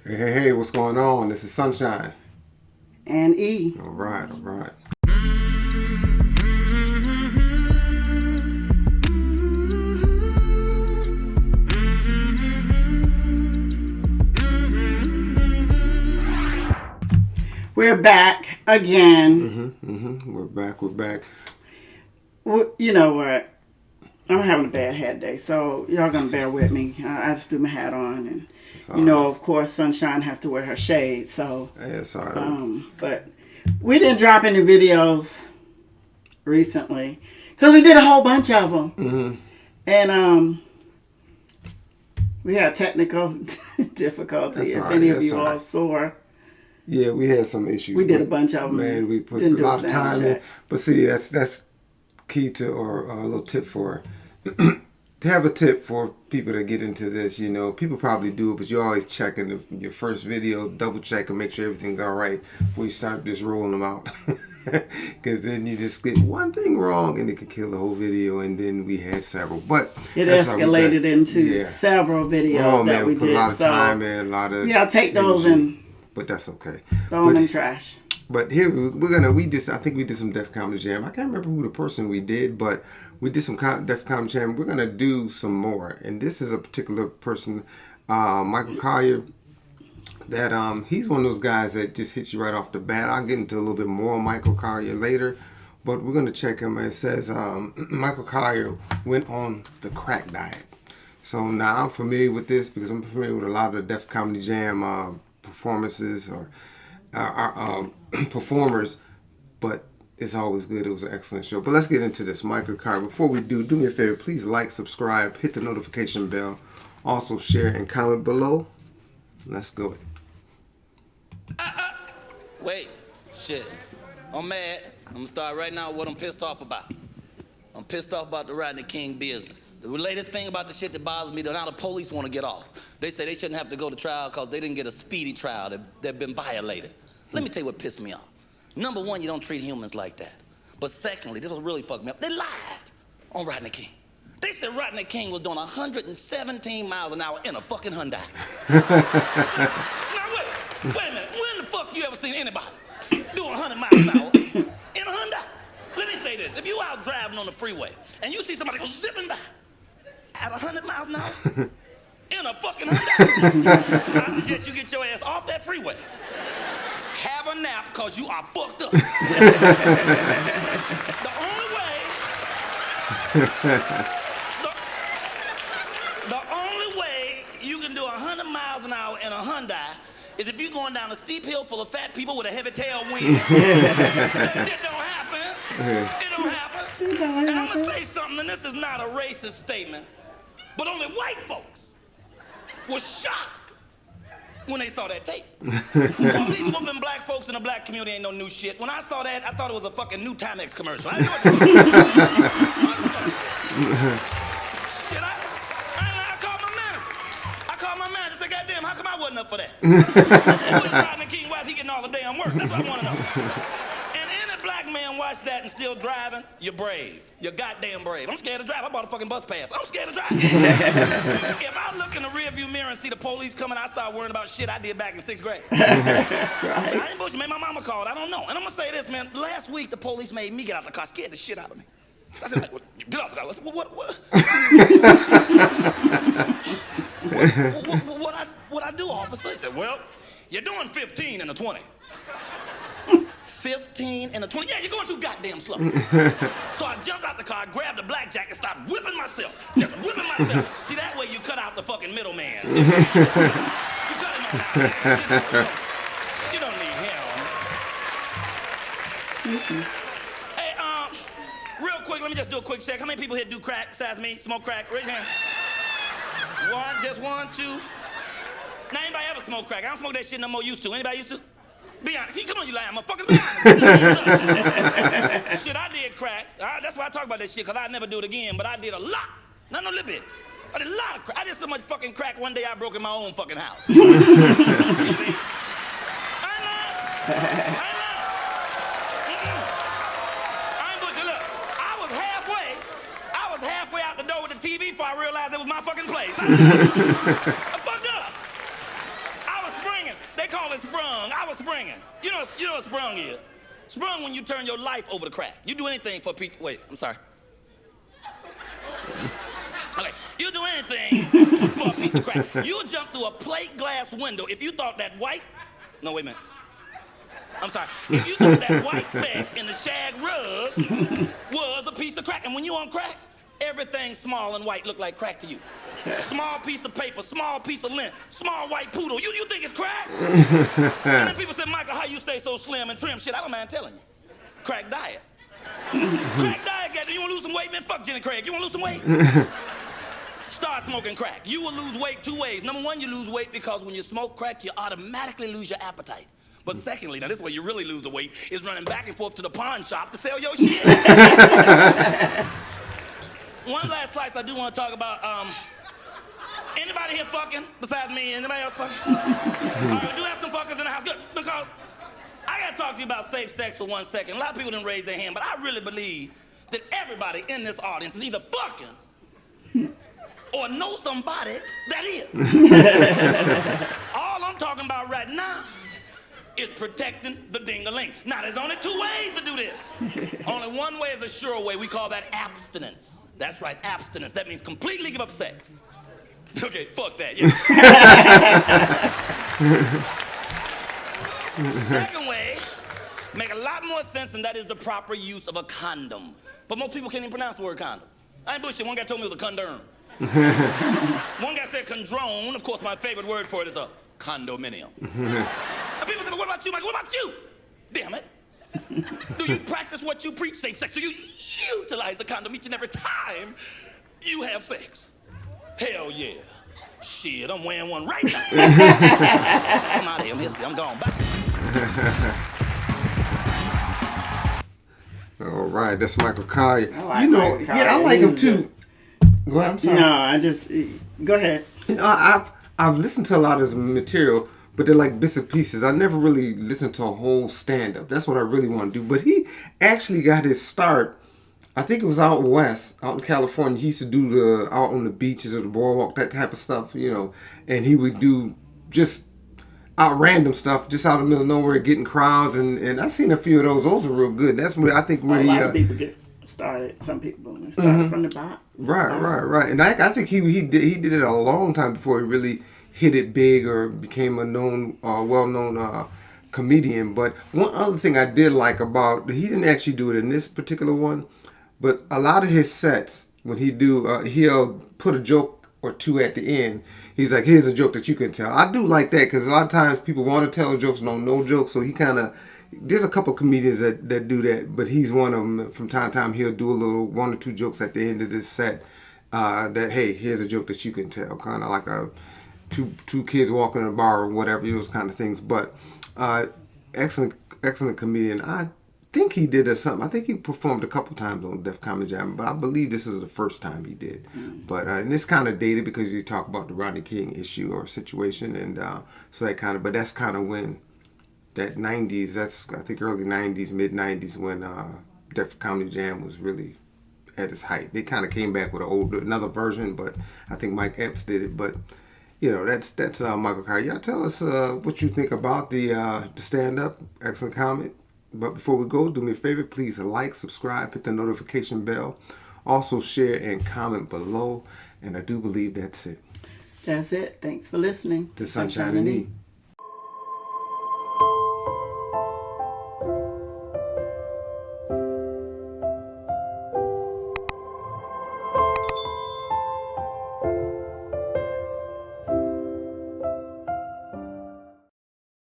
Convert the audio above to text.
Hey, what's going on? This is Sunshine. And E. All right, all right. We're back again. We're back. Well, you know what? I'm having a bad head day, so y'all gonna bear with me. I just threw my hat on, and you know, of course, Sunshine has to wear her shades. So, yeah, sorry. But we didn't drop any videos recently because we did a whole bunch of them, and we had technical difficulty. If any of you all saw. Yeah, we had some issues. We did a bunch of them. Man, we put a lot of time in. But see, that's key to, or a little tip for, to have a tip for people to get into this. You know, people probably do it, but you always check in your first video, double check and make sure everything's all right before you start just rolling them out. Because then you just get one thing wrong and it could kill the whole video. And then we had several, but it escalated into several videos that we did. Put a lot of time in, a lot of take those and. But that's okay. Throw them in trash. But here I think we did some Def Comedy Jam. I can't remember who the person we did, but we did some Def Comedy Jam. We're gonna do some more, and this is a particular person, Michael Colyar. That he's one of those guys that just hits you right off the bat. I'll get into a little bit more on Michael Colyar later, but we're gonna check him. It says Michael Colyar went on the crack diet. So now I'm familiar with this because I'm familiar with a lot of the Def Comedy Jam performances or performers, but it's always good. It was an excellent show. But let's get into this. Michael Colyar. Before we do me a favor, please like, subscribe, hit the notification bell, also share and comment below. Let's go. Wait, shit. I'm mad. I'm gonna start right now with what I'm pissed off about. I'm pissed off about the Rodney King business. The latest thing about the shit that bothers me, now the police want to get off. They say they shouldn't have to go to trial because they didn't get a speedy trial. They've been violated. Let me tell you what pissed me off. Number one, you don't treat humans like that. But secondly, this will really fuck me up. They lied on Rodney King. They said Rodney King was doing 117 miles an hour in a fucking Hyundai. Now wait a minute. When the fuck you ever seen anybody doing 100 miles an hour in a Hyundai? Let me say this. If you out driving on the freeway and you see somebody go zipping by at 100 miles an hour in a fucking Hyundai, I suggest you get your ass off that freeway. Have a nap because you are fucked up. The only way you can do 100 miles an hour in a Hyundai is if you're going down a steep hill full of fat people with a heavy tailwind. That shit don't happen. It don't happen. And I'm going to say something, and this is not a racist statement, but only white folks were shocked when they saw that tape. Police whooping black folks in the black community ain't no new shit. When I saw that, I thought it was a fucking new Timex commercial. I didn't know shit, I called my manager. I said, goddamn, how come I wasn't up for that? Who is Rodney King? Why is he getting all the damn work? That's what I want to know. And any black man watch that and still driving, you're brave. You're goddamn brave. I'm scared to drive. I bought a fucking bus pass. I'm scared to drive. If I look in the rearview mirror and see the police coming, I start worrying about shit I did back in 6th grade. I ain't bullshit, man. My mama called. I don't know. And I'm going to say this, man. Last week, the police made me get out the car, scared the shit out of me. I said, get off the car. I said, what I do, officer? He said, well, you're doing 15 and a 20. 15 and a 20. Yeah, you're going too goddamn slow. So I jumped out the car, grabbed the blackjack, and started whipping myself. Just whipping myself. See, that way you cut out the fucking middleman. You cut him out. You don't need him. Hey, real quick, let me just do a quick check. How many people here do crack besides me? Smoke crack? Raise your hand. One, just one, two. Now, anybody ever smoke crack? I don't smoke that shit no more. Used to. Anybody used to? Be honest. Come on, you lying motherfuckers. Be honest. Shit, I did crack. That's why I talk about that shit, because I'd never do it again. But I did a lot. Not a little bit. I did a lot of crack. I did so much fucking crack one day I broke in my own fucking house. You know what I mean? I ain't bullshit. Look, I was halfway out the door with the TV before I realized it was my fucking place. I fucked up. I was spring it sprung. I was springing. You know what sprung is? Sprung when you turn your life over to crack. You do anything for a piece. Wait, I'm sorry. Okay, you do anything for a piece of crack. You'll jump through a plate glass window if you thought that white. No, wait a minute. I'm sorry. If you thought that white speck in the shag rug was a piece of crack, and when you on crack, everything small and white look like crack to you. Small piece of paper, small piece of lint, small white poodle. You think it's crack? And then people say, Michael, how you stay so slim and trim? Shit, I don't mind telling you. Crack diet. Crack diet, you want to lose some weight, man? Fuck Jenny Craig. You want to lose some weight? Start smoking crack. You will lose weight 2 ways. Number one, you lose weight because when you smoke crack, you automatically lose your appetite. But secondly, now this is where you really lose the weight, is running back and forth to the pawn shop to sell your shit. One last slice I do want to talk about. Anybody here fucking besides me? Anybody else fucking? All right, we do have some fuckers in the house. Good, because I got to talk to you about safe sex for 1 second. A lot of people didn't raise their hand, but I really believe that everybody in this audience is either fucking or know somebody that is. All I'm talking about right now is protecting the ding-a-ling. Now, there's only 2 ways to do this. Only one way is a sure way. We call that abstinence. That's right, abstinence. That means completely give up sex. Okay, fuck that, yeah. Second way, make a lot more sense, and that is the proper use of a condom. But most people can't even pronounce the word condom. I ain't bullshit. One guy told me it was a condom. One guy said condrone. Of course, my favorite word for it is a condominium. And people say, but what about you, Michael? What about you? Damn it. Do you practice what you preach, safe sex? Do you utilize a condom each and every time you have sex? Hell yeah. Shit, I'm wearing one right now. I'm out of here. I'm gone. Bye. All right, that's Michael Colyar. I like Michael I like him too. Go ahead. I'm sorry. No, go ahead. I've listened to a lot of his material, but they're like bits and pieces. I never really listened to a whole stand-up. That's what I really want to do. But he actually got his start, I think it was out west, out in California. He used to do out on the beaches or the boardwalk, that type of stuff, and he would do just out random stuff, just out in the middle of nowhere, getting crowds, and I've seen a few of those. Those are real good. That's where I think a lot of people get started. Some people started from the bottom. Right. And I think he did it a long time before he really hit it big or became a well-known comedian. But one other thing I did like about, he didn't actually do it in this particular one, but a lot of his sets, when he'll put a joke or two at the end. He's like, here's a joke that you can tell. I do like that because a lot of times people want to tell jokes and don't know jokes. So he kind of, there's a couple of comedians that do that, but he's one of them. From time to time, he'll do a little 1 or 2 jokes at the end of this set that, hey, here's a joke that you can tell. Kind of like two kids walking in a bar or whatever, those kind of things. But excellent comedian. I think he did something. I think he performed a couple times on Def Comedy Jam, but I believe this is the first time he did. But and it's kind of dated because you talk about the Rodney King issue or situation, and so that kind of. But that's kind of when that 90s. That's I think early 90s, mid 90s when Def Comedy Jam was really at its height. They kind of came back with another version, but I think Mike Epps did it. But that's Michael Colyar. Y'all tell us what you think about the stand-up. Excellent comment. But before we go, do me a favor, please like, subscribe, hit the notification bell. Also share and comment below. And I do believe that's it. That's it. Thanks for listening to Sunshine and E.